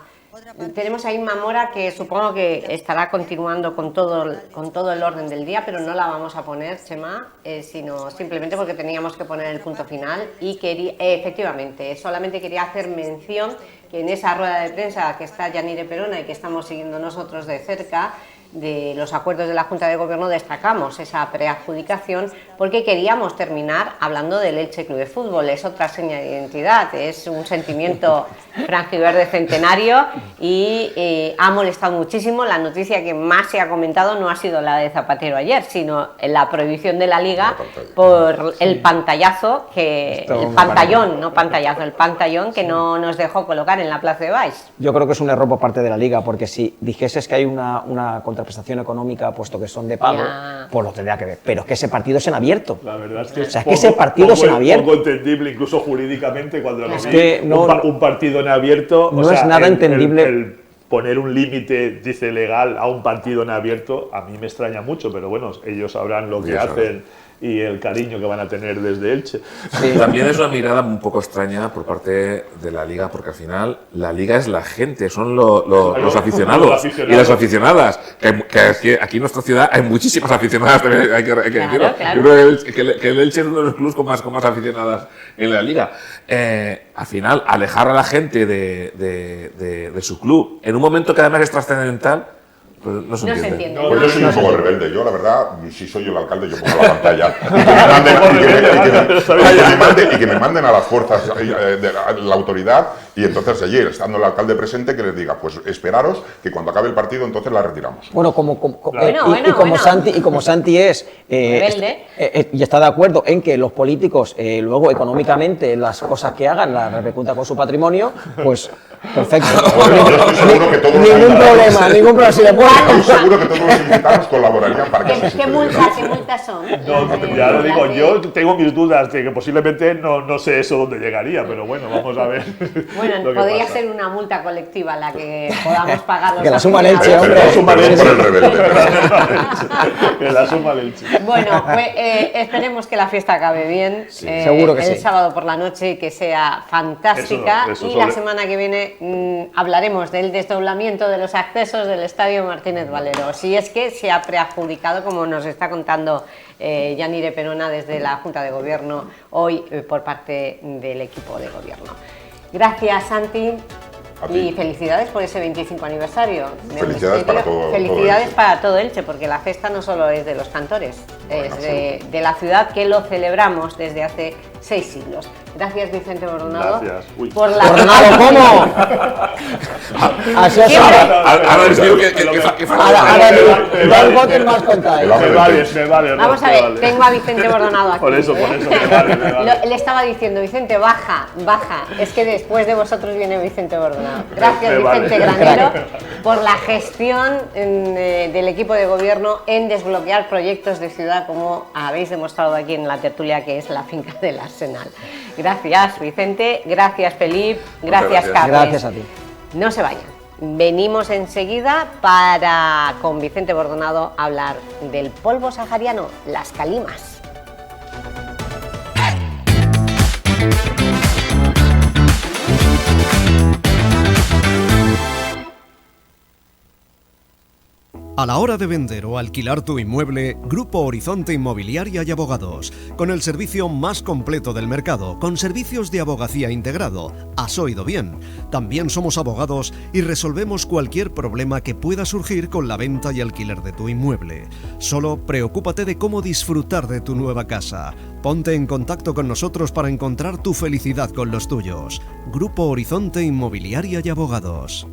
Tenemos a Inma Mora, que supongo que estará continuando con todo el orden del día, pero no la vamos a poner, Chema, sino simplemente porque teníamos que poner el punto final y efectivamente, solamente quería hacer mención que en esa rueda de prensa que está Yanire Perona y que estamos siguiendo nosotros de cerca, de los acuerdos de la Junta de Gobierno, destacamos esa preadjudicación porque queríamos terminar hablando del Elche Club de Fútbol. Es otra seña de identidad, es un sentimiento franjiverde centenario y ha molestado muchísimo. La noticia que más se ha comentado no ha sido la de Zapatero ayer, sino la prohibición de la Liga por el pantallazo, el pantallón que no nos dejó colocar en la Plaza de Baix. Yo creo que es un error por parte de la Liga, porque si dijeses que hay una contraprestación económica, puesto que son de pago, pues lo tendría que ver. Pero es que ese partido es en abierto. La verdad es que, ese partido es en abierto. Poco entendible, incluso jurídicamente, cuando es que un partido en abierto. No es nada entendible. El poner un límite, dice legal, a un partido en abierto, a mí me extraña mucho, pero bueno, ellos sabrán lo que hacen y el cariño que van a tener desde Elche. También es una mirada un poco extraña por parte de la Liga, porque al final la Liga es la gente, son los aficionados y las aficionadas. Que aquí en nuestra ciudad hay muchísimas aficionadas, también hay que decirlo. Claro. Yo creo que el Elche es uno de los clubes con más aficionadas en la Liga. Al final, alejar a la gente de su club en un momento que además es trascendental, pues no se entiende. Pues yo soy un poco rebelde. Yo, la verdad, si soy yo el alcalde, yo pongo la pantalla. Y que me manden a las fuerzas de la autoridad, y entonces allí, estando el alcalde presente, que les diga, pues esperaros, que cuando acabe el partido, entonces la retiramos. Bueno, como Santi es rebelde, y está de acuerdo en que los políticos luego económicamente las cosas que hagan las repercuta con su patrimonio, pues perfecto. Yo estoy seguro que todos ningún problema, si le puedo. Estoy seguro que todos los invitados colaborarían para que así ¿Qué sucediera. multas son? No, ya lo digo, yo tengo mis dudas de que posiblemente no sé eso dónde llegaría, pero bueno, vamos a ver. Bueno, lo que podría pasa. ser una multa colectiva la que podamos pagar los Que la suma aficionados. Elche, hombre. Pero no por el rebelde. Que la suma el Elche. Bueno, pues esperemos que la fiesta acabe bien. seguro que el sí. sábado por la noche y que sea fantástica. Eso y sobre- la semana que viene hablaremos del desdoblamiento de los accesos del Estadio Martínez Valero. Si es que se ha preadjudicado, como nos está contando Yanire Perona desde la Junta de Gobierno hoy por parte del equipo de gobierno. Gracias, Santi. A ti. Y felicidades por ese 25 aniversario. Felicidades para todo Felicidades Elche. para todo Elche, porque la fiesta no solo es de los cantores, es de la ciudad que lo celebramos desde hace 6 siglos. Gracias, Vicente Bordonado. Gracias. Uy. Por la... Bordonado, ¿cómo? Así es ahora. Ahora les digo que Ahora, dos votos más contáis. Me vale. Vamos a ver, tengo a Vicente Bordonado aquí. Por eso, me vale. Le estaba diciendo, Vicente, baja. Es que después de vosotros viene Vicente Bordonado. Gracias, Me vale. Vicente Granero, por la gestión del equipo de gobierno en desbloquear proyectos de ciudad, como habéis demostrado aquí en la tertulia, que es la finca del Arsenal. Gracias, Vicente. Gracias, Felipe. Gracias, gracias. Carles. Gracias a ti. No se vayan. Venimos enseguida para, con Vicente Bordonado, hablar del polvo sahariano, las calimas. A la hora de vender o alquilar tu inmueble, Grupo Horizonte Inmobiliaria y Abogados, con el servicio más completo del mercado, con servicios de abogacía integrado. Has oído bien. También somos abogados y resolvemos cualquier problema que pueda surgir con la venta y alquiler de tu inmueble. Solo preocúpate de cómo disfrutar de tu nueva casa. Ponte en contacto con nosotros para encontrar tu felicidad con los tuyos. Grupo Horizonte Inmobiliaria y Abogados.